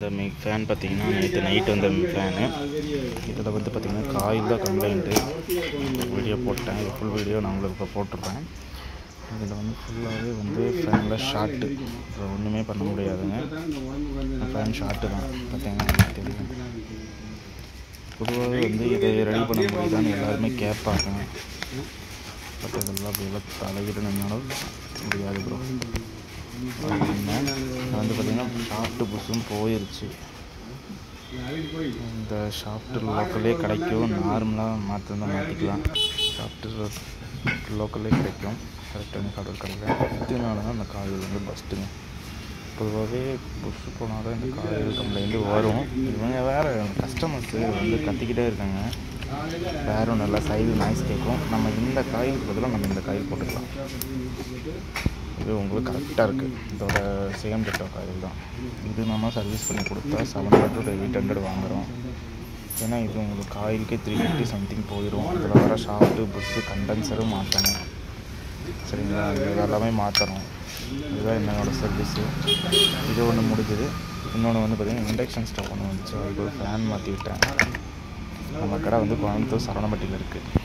இந்த ஃபேன் பார்த்தீங்கன்னா நேற்று நைட் வந்த ஃபேனு. இதில் வந்து பார்த்திங்கன்னா காயில் தான் கம்ப்ளைண்ட்டு. வீடியோ போட்டேன், இது ஃபுல் வீடியோ நான் உங்களுக்கு இப்போ போட்டிருப்பேன். இதில் வந்து ஃபுல்லாகவே வந்து ஃபேனில் ஷார்ட்டு, ஒன்றுமே பண்ண முடியாதுங்க. ஃபேன் ஷார்ட்டு தான் பார்த்திங்கன்னா தெரியும். பொதுவாகவே வந்து இதை ரெடி பண்ண முடியுதான்னு எல்லாருமே கேட்பாங்க. பட் இதெல்லாம் அப்படி எல்லாம் தலையிட்டு நின்னாலும் முடியாது ப்ரோ. வந்து பார்த்திங்கன்னா ஷாஃப்ட்டு புஷும் போயிடுச்சு. இந்த ஷாஃப்ட்டு லோக்கல்லே கிடைக்கும், நார்மலாக மாற்றிக்கலாம். ஷாஃப்ட்டு லோக்கல்லே கிடைக்கும் கரெக்டான கடல் கடையில். இதனால தான் அந்த காயில் வந்து பஸ்ட்டுங்க. பொதுவாகவே புஷ் போனால் தான் இந்த காயில் கம்ப்ளைண்ட்டு வரும். இவங்க வேறு கஸ்டமர்ஸு வந்து கத்திக்கிட்டே இருக்காங்க. வேறு ஒன்றும் நல்லா சைடு நாய்ஸ் கேட்கும். நம்ம இந்த காயிலுக்கு பதிலாக நம்ம இந்த காயில் போட்டுக்கலாம். இது உங்களுக்கு கரெக்டாக இருக்குது. இதோட சேம் டெட்டோ காயில் தான். இது நம்ம சர்வீஸ் பண்ணி கொடுத்தா 700 to 800 வாங்குகிறோம். ஏன்னா இது உங்களுக்கு காயிலுக்கே 350 சம்திங் போயிடும். இதில் வர ஷாஃப்ட்டு புஷ்ஷு கண்டென்சரும் மாற்றணும். சரிங்களா, இது எல்லாமே மாற்றணும். இதுதான் என்னோடய சர்வீஸு. இது ஒன்று முடிஞ்சுது. இன்னொன்று வந்து பார்த்திங்கன்னா இண்டக்ஷன் ஸ்டவ் ஒன்று வந்துச்சு. அதுக்கு ஒரு ஃபேன் மாற்றி விட்டேன். நம்ம கடை வந்து கோயம்புத்தூர் சரவணம்பட்டியில் இருக்குது.